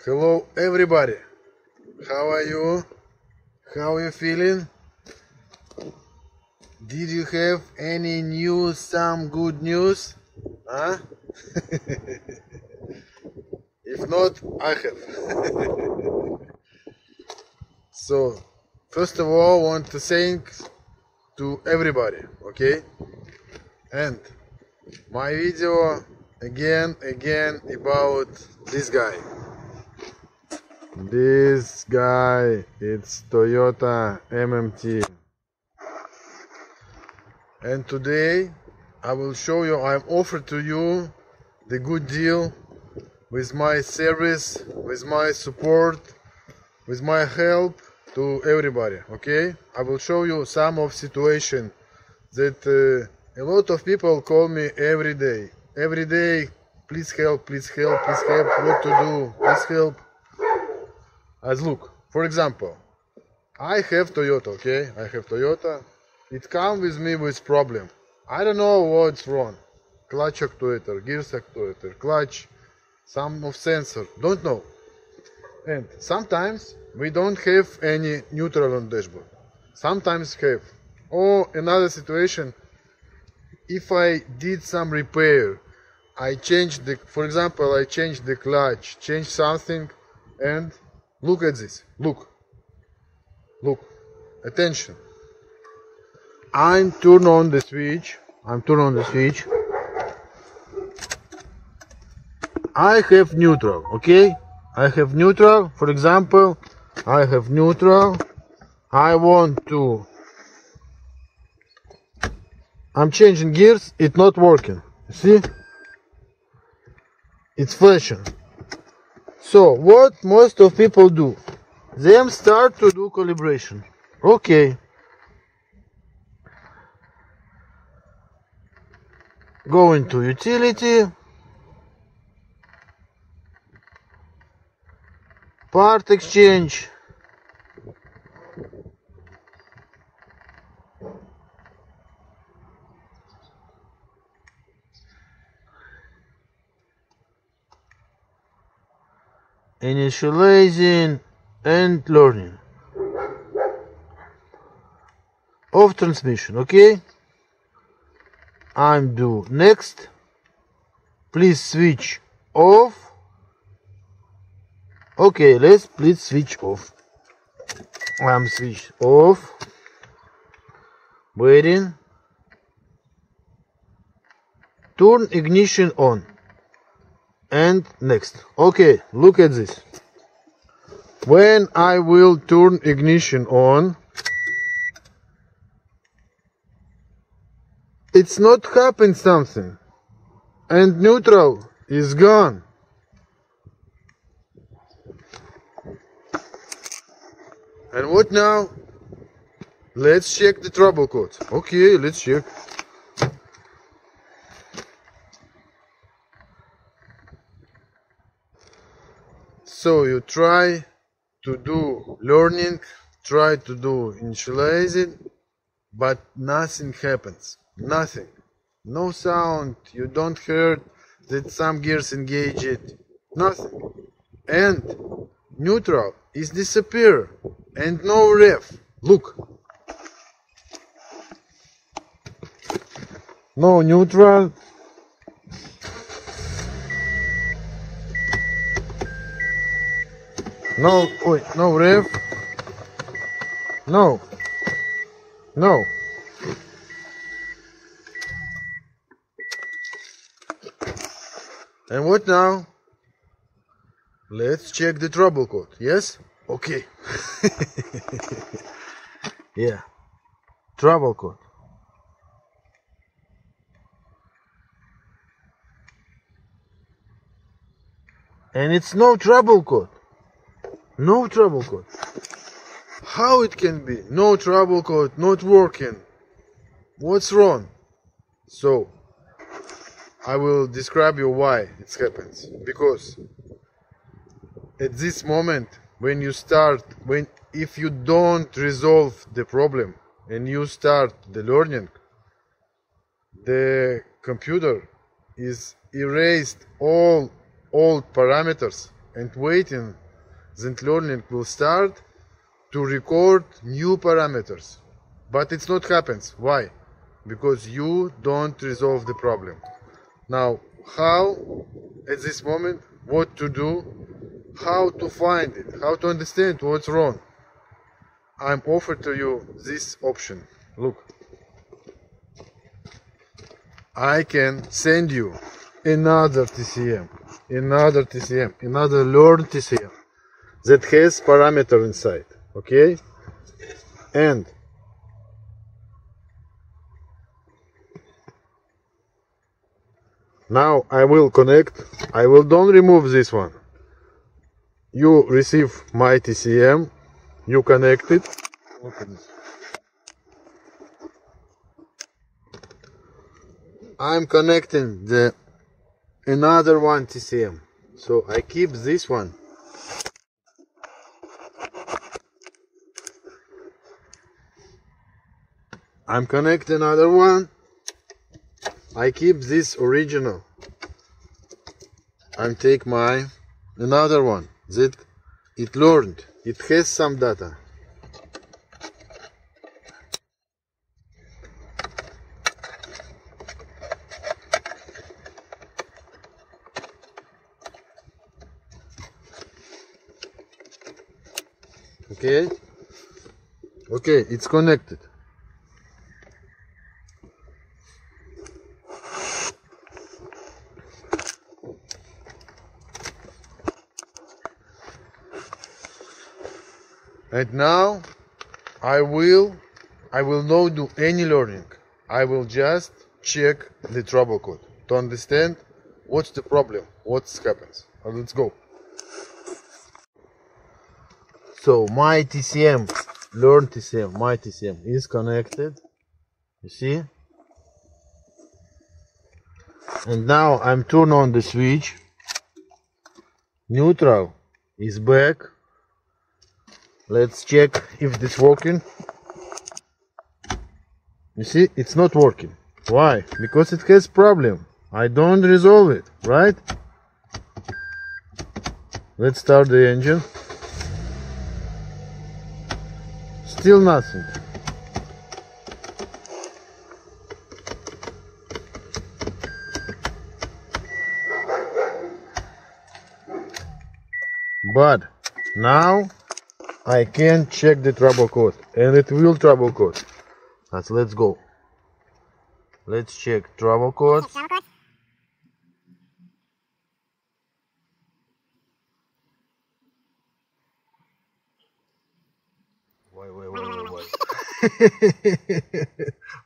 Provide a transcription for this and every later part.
Hello everybody, how are you? How are you feeling? Did you have any news, some good news? Huh? If not, I have. So, first of all, I want to thank to everybody, okay? And my video again about this guy. This guy, it's Toyota MMT. And today I will show you, I'm offered to you the good deal with my service, with my support, with my help to everybody, okay? I will show you some of situation that a lot of people call me every day, please help, what to do, please help. As look, for example, I have Toyota, okay? I have Toyota. It comes with me with problem. I don't know what's wrong. Clutch actuator, gears actuator, clutch, some of sensor, don't know. And sometimes we don't have any neutral on dashboard. Sometimes have. Or another situation, if I did some repair, I changed the, for example, I changed the clutch, changed something, and look at this, look, attention. I'm turn on the switch, I have neutral, okay? I have neutral, for example, I have neutral, I'm changing gears, it's not working, see? It's flashing. So, what most of people do? They start to do calibration. Okay. Go into utility. Part exchange. Initializing and learning of transmission, okay? I'm do next, please switch off. Okay, let's please switch off. I'm switch off, waiting, turn ignition on. And next. Okay, look at this. When I will turn ignition on, it's not happen something, and neutral is gone. And what now? Let's check the trouble code. Okay, let's check. So you try to do learning, try to do initializing, but nothing happens. Nothing. No sound, you don't hear that some gears engage it. Nothing. And neutral is disappear. And no ref. Look. No neutral. No ref. No. And what now? Let's check the trouble code. Yes? Okay. Yeah. Trouble code. And it's no trouble code. No trouble code. How it can be? No trouble code, not working. What's wrong? So, I will describe you why it happens. Because at this moment, when you start, if you don't resolve the problem and you start the learning, the computer is erased all old parameters and waiting that learning will start to record new parameters. But it's not happens. Why? Because you don't resolve the problem. Now, how at this moment, what to do, how to find it, how to understand what's wrong. I'm offered to you this option. Look, I can send you another TCM, another learn TCM that has parameter inside, okay? And now I will connect. Don't remove this one. You receive my TCM. You connect it. Look at this. I'm connecting the another one TCM. So I keep this one. I'm connecting another one. I keep this original. I take my another one that it learned. It has some data. Okay? Okay, it's connected. And now I will not do any learning. I will just check the trouble code to understand what's the problem, what happens. Let's go. So my TCM, learn TCM, my TCM is connected. You see? And now I'm turn on the switch. Neutral is back. Let's check if this working. You see, it's not working. Why? Because it has problem. I don't resolve it, right? Let's start the engine. Still nothing. But now I can check the trouble code, and it will trouble code. Let's go. Let's check trouble code. Wait.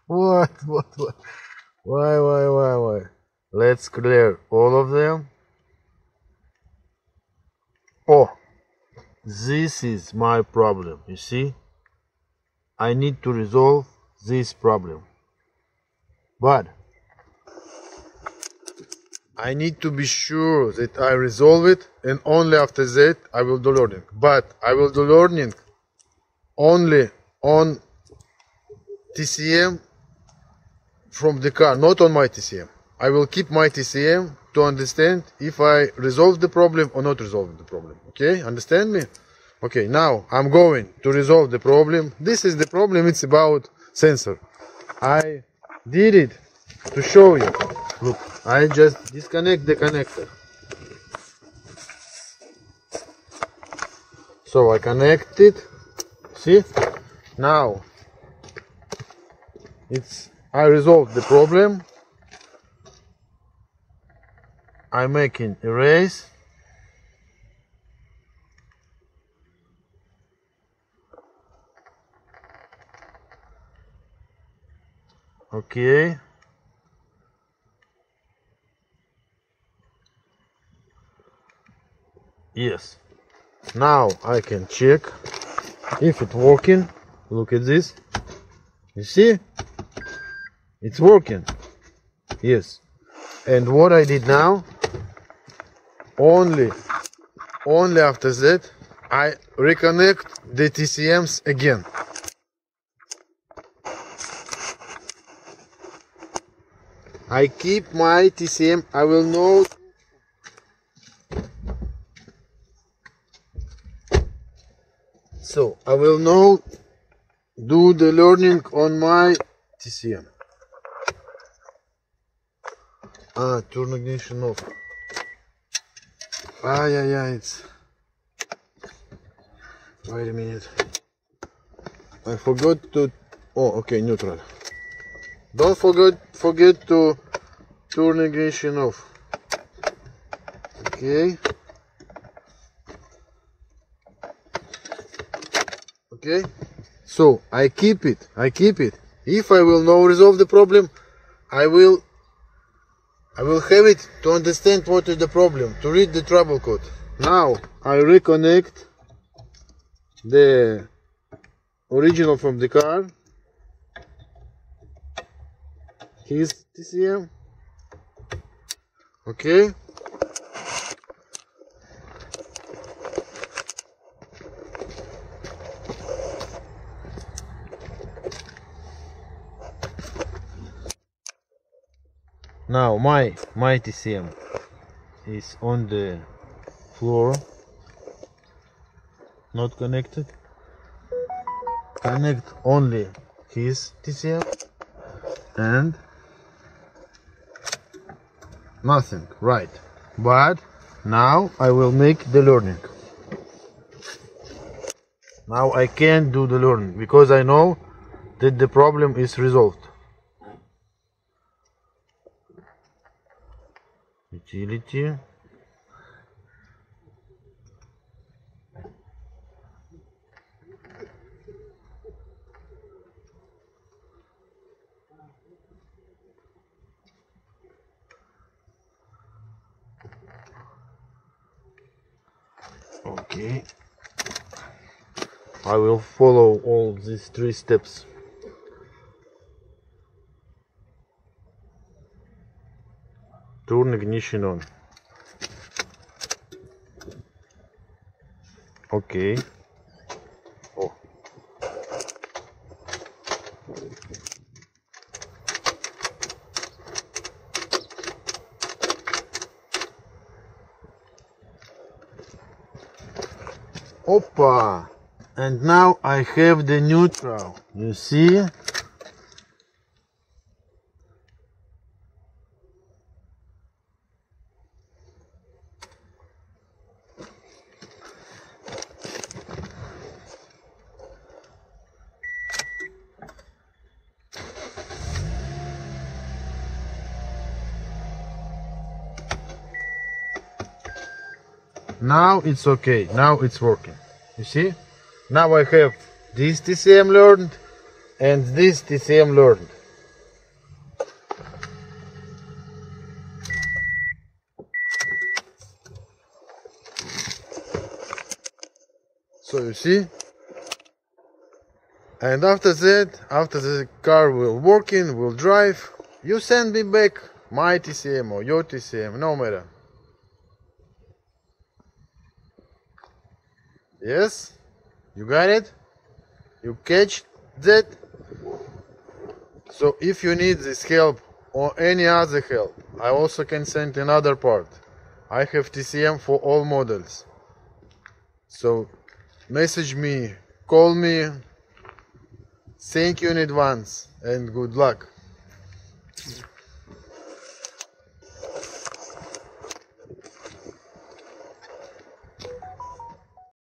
What? Why? Let's clear all of them. Oh, this is my problem, you see? I need to resolve this problem. But I need to be sure that I resolve it, and only after that I will do learning. But I will do learning only on TCM from the car, not on my TCM. I will keep my TCM to understand if I resolve the problem or not resolve the problem. Okay, understand me? Okay, now I'm going to resolve the problem. This is the problem, it's about sensor. I did it to show you. Look, I just disconnect the connector. So I connect it. See? Now I resolved the problem. I'm making erase. Okay. Yes. Now I can check if it's working. Look at this. You see? It's working. Yes. And what I did now, only after that, I reconnect the TCMs again. I keep my TCM. I will know now do the learning on my TCM. Turn ignition off. It's... Wait a minute. I forgot to... Oh, okay, neutral. Don't forget to turn ignition off. Okay. Okay. So I keep it. If I will now resolve the problem, I will have it to understand what is the problem, to read the trouble code. Now I reconnect the original from the car, his TCM. Okay. Now my TCM is on the floor, not connected. Connect only his TCM and nothing, right? But now I will make the learning. Now I can do the learning because I know that the problem is resolved. Utility. Okay. I will follow all these 3 steps. Turn ignition on. Okay. Oh. Oppa! And now I have the neutral. You see? Now it's okay, now it's working. You see? Now I have this TCM learned and this TCM learned. So you see? And after that, after the car will working, will drive, you send me back my TCM or your TCM, no matter. Yes? You got it? You catch that? So if you need this help or any other help, I also can send another part. I have TCM for all models. So message me, call me. Thank you in advance and good luck.